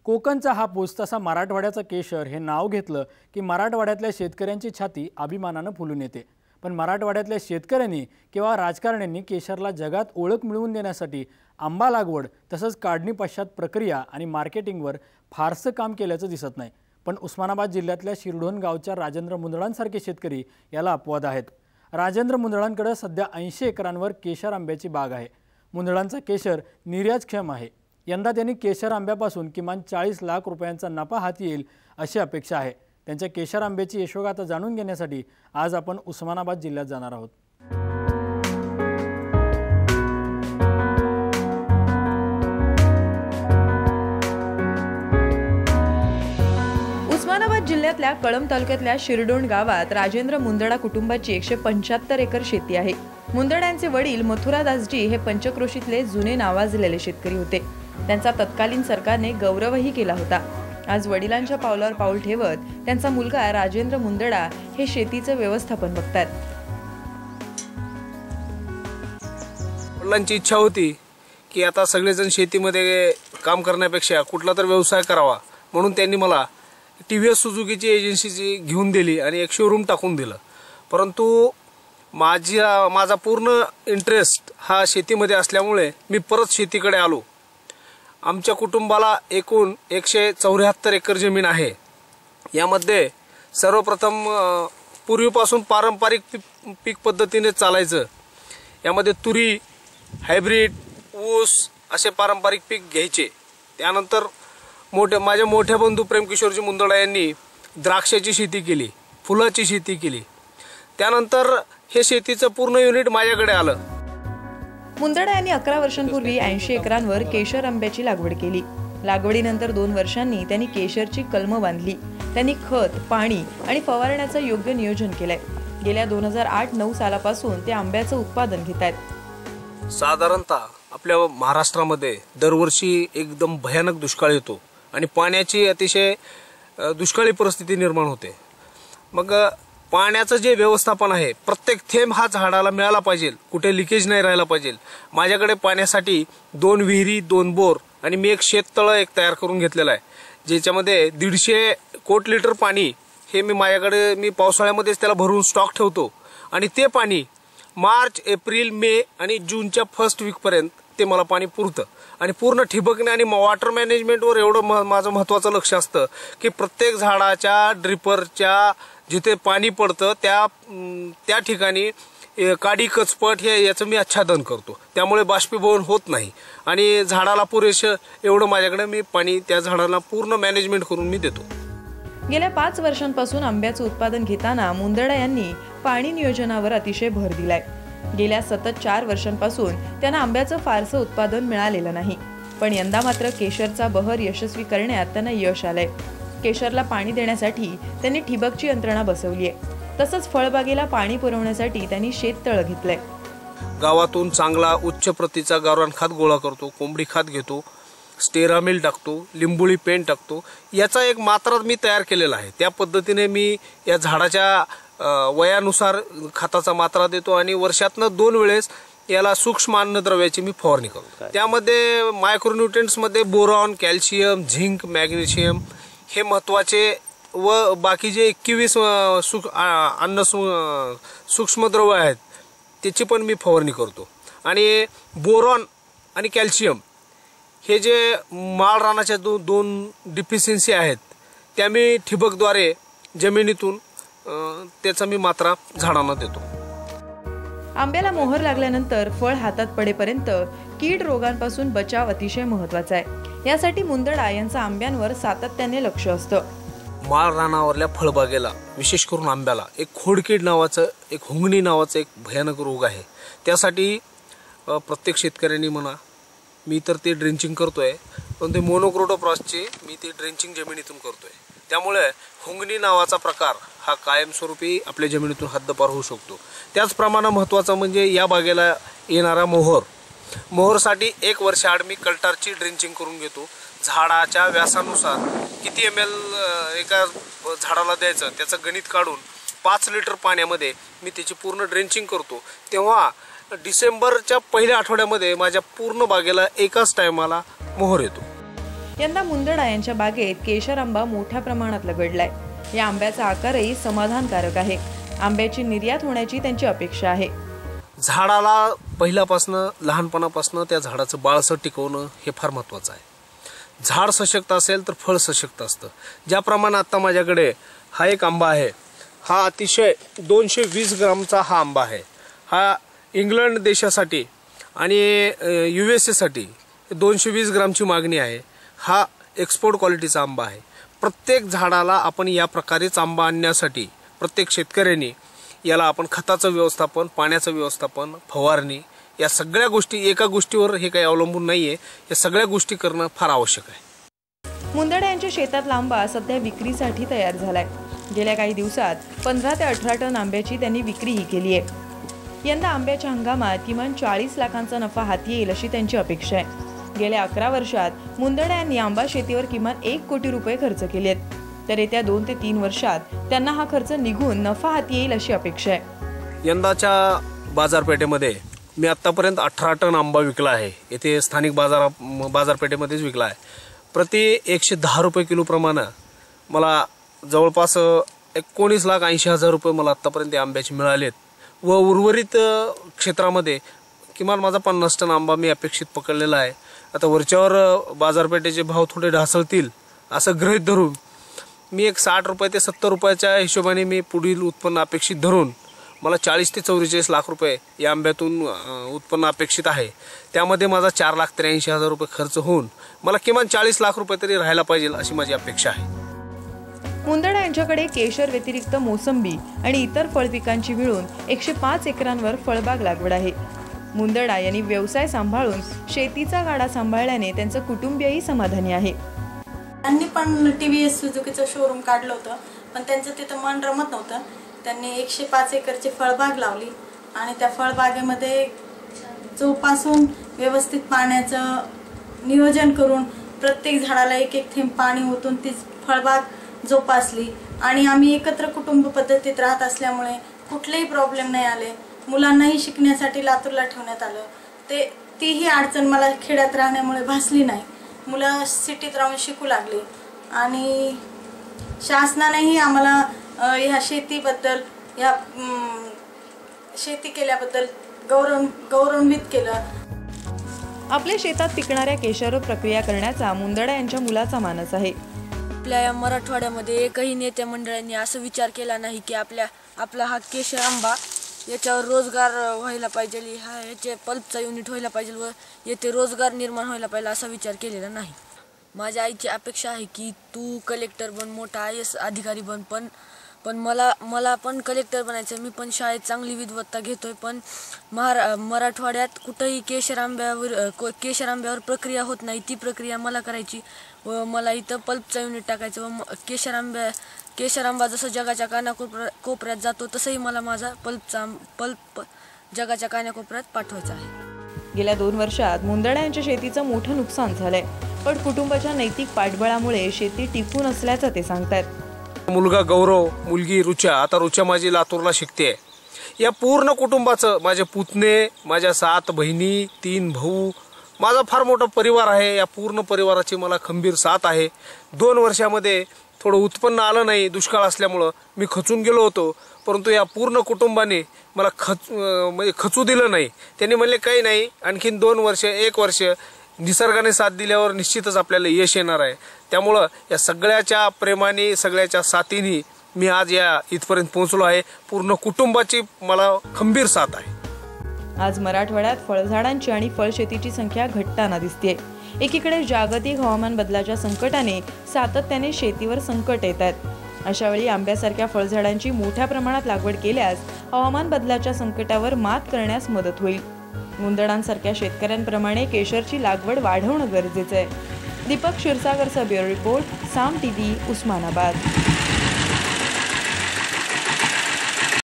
कोकणचा हापूस तसा मराठवाड्याचा केशर हे नाव घेतलं की मराठवाड्यातल्या शेतकऱ्यांची छाती अभिमानानं फुलून येते। पण मराठवाड्यातल्या शेतकऱ्यांनी किंवा राजकारण्यांनी केशरला जगात ओळख मिळवून देण्यासाठी आंबा लागवड तसंच काढणी पश्चात प्रक्रिया आणि मार्केटिंगवर फारसं काम केल्याचं दिसत नाही। पण उस्मानाबाद जिल्ह्यातल्या शिरढोण गावच्या राजेंद्र मुंदळांसारखे शेतकरी याला अपवाद आहेत। राजेंद्र मुंदळांकडे सध्या 80 एकरांवर केशर आंब्याची बाग आहे। मुंदळांचा केशर निर्यातक्षम आहे। यंदा त्यांनी केशर आंब्यापासून किमान 40 लाख रुपयांचा नफा हाती येईल अशी अपेक्षा आहे। त्यांच्या केशर आंब्याची यशोगाथा जाणून घेण्यासाठी आज आपण उस्मानाबाद जिल्ह्यात जाणार आहोत। उस्मानाबाद जिल्ह्यातल्या कळंब तालुक्यातल्या शिरढोण गावात राजेंद्र मुंदडा कुटुंबाची 175 एकर शेती आहे। मुंदड्यांचे वडील मथुरादासजी हे पंचक्रोशीतले जुने नावाजलेले शेतकरी होते। त्यांचा तत्कालीन सरकारने गौरवही केला होता। आज वडिलांच्या पावलावर पाऊल ठेवत त्यांचा मुलगा राजेंद्र मुंदडा हे शेतीचं व्यवस्थापन बघतात। वडिलांची इच्छा होती की आता सगळेजण शेतीमध्ये काम करण्यापेक्षा कुठला तर व्यवसाय करावा, म्हणून त्यांनी मला TVS सुझुकीची एजन्सी घेऊन दिली आणि एक शोरूम टाकून दिलं। परंतु माझा पूर्ण इंटरेस्ट हा शेतीमध्ये असल्यामुळे मी परत शेतीकडे आलो। आमच्या कुटुंबाला एकूण 174 एकर जमीन आहे। यामध्ये सर्वप्रथम पूर्वीपासून पारंपरिक पीक पद्धतीने चालायचं। यामध्ये तुरी, हायब्रिड, ऊस असे पारंपरिक पीक घ्यायचे। त्यानंतर माझे मोठे बंधू प्रेमकिशोरजी मुंदडा यांनी द्राक्षाची शेती केली, फुलाची शेती केली। त्यानंतर हे शेतीचं पूर्ण युनिट माझ्याकडे आलं। मुंदडा यांनी 11 वर्षांपूर्वी 80 एकरांवर केशर आंब्याची लागवड केली। लागवडीनंतर 2 वर्षांनी त्यांनी केशरची कलमं बांधली। त्यांनी खत, पाणी आणि फवारण्याचं योग्य नियोजन केलंय। गेल्या 2008-9 सालापासून ते आंब्याचं उत्पादन घेतात। साधारणतः आपल्या महाराष्ट्रामध्ये दरवर्षी एकदम भयानक दुष्काळ येतो आणि पाण्याची अतिशय दुष्काळी परिस्थिती निर्माण होते। मग पाण्याचं जे व्यवस्थापन आहे, प्रत्येक थेंब हा झाडाला मिळाला पाहिजे, कुठे लिकेज नाही राहिला पाहिजे। माझ्याकडे पाण्यासाठी 2 विहिरी, 2 बोर आणि मी एक शेततळ तयार करून घेतलेला आहे, ज्याच्यामध्ये 150 कोटी लिटर पाणी हे मी पावसाळ्यामध्येच त्याला भरून स्टॉक ठेवतो आणि ते पाणी मार्च, एप्रिल, मे आणि जूनच्या फर्स्ट वीकपर्यंत ते मला पाणी पुरतं। आणि पूर्ण ठिबकणे आणि वॉटर मॅनेजमेंटवर एवढं माझं महत्त्वाचं लक्ष असतं की प्रत्येक झाडाच्या ड्रिपरच्या जिथे पाणी पडतं त्या ठिकाणी काडी कचपट याचं मी आच्छादन करतो। त्यामुळे बाष्पीभवन होत नाही आणि झाडाला पुरेसं एवढं माझ्याकडे मी पाणी त्या झाडाला पूर्ण मॅनेजमेंट करून मी देतो। गेल्या 5 वर्षांपासून आंब्याचं उत्पादन घेताना मुंदडा यांनी पाणी नियोजनावर अतिशय भर दिलाय। गेल्या सतत 4 वर्षांपासून त्यांना आंब्याचं फारसं उत्पादन मिळालेलं नाही, पण यंदा मात्र केशरचा बहर यशस्वी करण्यात त्यांना यश आलंय। केशरला पाणी देण्यासाठी त्यांनी ठिबकची यंत्रणा बसवली आहे। तसंच फळबागेला पाणी पुरवण्यासाठी त्यांनी शेततळ घेतलंय। गावातून चांगला उच्च प्रतीचा गावरान खत गोळा करतो, कोंबडी खत घेतो, स्टेरामिल टाकतो, लिंबोळी पेंट टाकतो। याचा एक मात्रा मी तयार केलेला आहे। त्या पद्धतीने मी या झाडाच्या वयानुसार खताचा मात्रा देतो आणि वर्षातनं 2 वेळेस याला सूक्ष्म अन्नद्रव्याची मी फवारणी करतो। त्यामध्ये मायक्रोन्यूट्रिएंट्समध्ये बोरॉन, कॅल्शियम, झिंक, मॅग्नेशियम हे महत्त्वाचे व बाकी जे 21 सूक्ष्मद्रव्य आहेत त्याची पण मी फवारणी करतो। आणि बोरॉन आणि कॅल्शियम हे जे माळ रानाच्या 2 डिफिशियन्सी आहेत त्या मी ठिबकद्वारे जमिनीतून त्याचा मी मात्रा झाडांना देतो। आंब्याला मोहर लागल्यानंतर फळ हातात पडेपर्यंत कीड रोगांपासून बचाव अतिशय महत्त्वाचा आहे। यासाठी मुंदडा यांचा आंब्यांवर सातत्याने लक्ष असतं। माळ रानावरल्या फळबागेला विशेष करून आंब्याला एक खोडकीड नावाचं, एक हुंगणी नावाचं एक भयानक रोग आहे। त्यासाठी प्रत्येक शेतकऱ्यांनी म्हणा, मी तर ते ड्रेंचिंग करतोय, पण ते मोनोक्रोटोफॉसची मी ती ड्रेंचिंग जमिनीतून करतोय। त्यामुळे हुंगणी नावाचा प्रकार हा कायमस्वरूपी आपल्या जमिनीतून हद्दपार होऊ शकतो। त्याचप्रमाणे महत्त्वाचं म्हणजे या बागेला येणारा मोहर। मोहरसाठी 1 वर्षाआड मी कल्टारची ड्रेंचिंग करून घेतो। झाडाच्या व्यासानुसार किती ml एका झाडाला द्यायचं त्याचं गणित काढून 5 लिटर पाण्यामध्ये मी त्याची पूर्ण ड्रेंचिंग करतो। तेव्हा डिसेंबरच्या पहिल्या आठवड्यामध्ये माझ्या पूर्ण बागेला एकाच टायमाला मोहर येतो। यंदा मुंदडा यांच्या बागेत केशर आंबा मोठ्या प्रमाणात लगडलाय. या आंब्याचा आकारही समाधानकारक आहे. आंब्याची निर्यात होण्याची त्यांची अपेक्षा आहे. झाडाला पहिल्यापासनं लहानपणापासनं त्या झाडाचं बाळसं टिकवणं हे फार महत्त्वाचं आहे. झाड सशक्त असेल तर फळ सशक्त असतं. ज्याप्रमाणे आता माझ्याकडे हा एक आंबा आहे. हा अतिशय 220 ग्रामचा हा आंबा आहे. हा इंग्लंड देशासाठी आणि USA साठी 220 ग्रामची मागणी आहे. हा एक्सपोर्ट क्वालिटीचा आंबा आहे. प्रत्येक झाडाला आपण या प्रकारेच आंबा आणण्यासाठी प्रत्येक शेतकऱ्यांनी याला आपण खताचं व्यवस्थापन, पाण्याचं व्यवस्थापन, फवारणी या सगळ्या गोष्टी, एका गोष्टीवर हे काही अवलंबून नाहीये, या सगळ्या गोष्टी करणं फार आवश्यक आहे. मुंदडा यांच्या शेतातला आंबा सध्या विक्रीसाठी तयार झालाय. गेल्या काही दिवसात 15 ते 18 टन आंब्याची त्यांनी विक्रीही केली आहे. यंदा आंब्याच्या हंगामात किमान 40 लाखांचा नफा हाती येईल अशी त्यांची अपेक्षा आहे. गेल्या 11 वर्षात मुंदडा यांनी आंबा शेतीवर किमान 1 कोटी रुपये खर्च केले आहेत. तर येत्या 2 ते 3 वर्षात त्यांना हा खर्च निघून नफा हाती येईल अशी अपेक्षा आहे. यंदाच्या बाजारपेठेमध्ये मी आतापर्यंत 18 टन आंबा विकला आहे. येथे स्थानिक बाजारपेठेमध्येच विकला आहे. प्रति 110 रुपये किलो प्रमाणे मला जवळपास 19,80,000 रुपये मला आतापर्यंत आंब्याचे मिळालेत व उर्वरित क्षेत्रामध्ये किमान माझा 50 टन आंबा मी अपेक्षित पकडलेला आहे. आता वरच्यावर बाजारपेठेचे भाव थोडे ढासळतील असं गृहीत धरून मी एक 60 रुपये ते 70 रुपयाच्या हिशोबाने मी पुढील उत्पन्न अपेक्षित धरून मला 40 ते 44 लाख रुपये या आंब्यातून उत्पन्न अपेक्षित आहे. त्यामध्ये माझा 4,83,000 रुपये खर्च होऊन मला किमान 40 लाख रुपये तरी राहायला पाहिजे अशी माझी अपेक्षा आहे. मुंदडा यांच्याकडे केशर व्यतिरिक्त मोसंबी आणि इतर फळपिकांची मिळून 105 एकरांवर फळबाग लागवड आहे. मुंदडा यांनी व्यवसाय सांभाळून शेतीचा गाडा सांभाळल्याने त्यांचं कुटुंबीयही समाधानी आहे. त्यांनी पण TVS सुझुकीचं शोरूम काढलं होतं, पण त्यांचं तिथं मन रमत नव्हतं. त्यांनी 105 एकरची फळबाग लावली आणि त्या फळबागेमध्ये जोपासून व्यवस्थित पाण्याचं नियोजन करून प्रत्येक झाडाला एक एक थेंब पाणी ओतून ती फळबाग जोपासली. आणि आम्ही एकत्र कुटुंब पद्धतीत राहत असल्यामुळे कुठलेही प्रॉब्लेम नाही आले. मुलांनाही शिकण्यासाठी लातूरला ठेवण्यात आलं. तीही अडचण मला खेड्यात राहण्यामुळे भासली नाही. मुलं सिटीत राहून शिकू लागली आणि शासनानेही आम्हाला ह्या शेतीबद्दल, ह्या शेती केल्याबद्दल गौरवान्वित केलं. आपल्या शेतात पिकणाऱ्या केशरवर प्रक्रिया करण्याचा मुंदडा यांच्या मुलाचा मानस आहे. आपल्या या मराठवाड्यामध्ये एकही नेत्या मंडळांनी असं विचार केला नाही की आपला हा केशर आंबा याच्यावर रोजगार व्हायला पाहिजे, याचे पल्पचा युनिट व्हायला पाहिजे व येथे रोजगार निर्माण व्हायला पाहिजे असा विचार केलेला नाही. माझ्या आईची अपेक्षा आहे की तू कलेक्टर बन, मोठा IAS अधिकारी बन, पण मला पण कलेक्टर बनायचं. मी पण शाळेत चांगली विद्वत्ता घेतोय, पण मराठवाड्यात कुठंही केशर आंब्यावर प्रक्रिया होत नाही. ती प्रक्रिया मला करायची व मला इथं पल्पचा युनिट टाकायचं व केशर आंबा जसं जगाच्या कानाकोपऱ्यात जातो तसंही मला माझा पल्प जगाच्या कानाकोपऱ्यात पाठवायचा आहे. गेल्या 2 वर्षात मुंदडा यांच्या शेतीचं मोठं नुकसान झालंय, पण कुटुंबाच्या नैतिक पाठबळामुळे शेती टिकून असल्याचं ते सांगतात. मुलगा गौरव, मुलगी रुचा, आता रुचा माझी लातूरला शिकते. या पूर्ण कुटुंबाचं, माझे पुतणे, माझ्या 7 बहिणी, 3 भाऊ, माझा फार मोठा परिवार आहे. या पूर्ण परिवाराची मला खंबीर साथ आहे. 2 वर्षामध्ये थोडं उत्पन्न आलं नाही, दुष्काळ असल्यामुळं मी खचून गेलो होतो, परंतु या पूर्ण कुटुंबाने मला खचू दिलं नाही. त्यांनी म्हणले काही नाही, आणखीन 2 वर्ष, 1 वर्ष निसर्गाने साथ दिल्यावर निश्चितच आपल्याला यश येणार आहे. त्यामुळं या सगळ्याच्या प्रेमाने, सगळ्याच्या साथीने मी आज या इथपर्यंत पोहोचलो आहे. पूर्ण कुटुंबाची मला खंबीर साथ आहे. आज मराठवाड्यात फळझाडांची आणि फळशेतीची संख्या घटताना दिसते. एकीकडे जागतिक हवामान बदलाच्या संकटाने सातत्याने शेतीवर संकट येत आहेत. अशावेळी आंब्यासारख्या फळझाडांची मोठ्या प्रमाणात लागवड केल्यास हवामान बदलाच्या संकटावर मात करण्यास मदत होईल. मुंदडांसारख्या शेतकऱ्यांप्रमाणे केशरची लागवड वाढवणं गरजेचं आहे. दीपक क्षीरसागरचा ब्युरो रिपोर्ट, साम TV, उस्मानाबाद.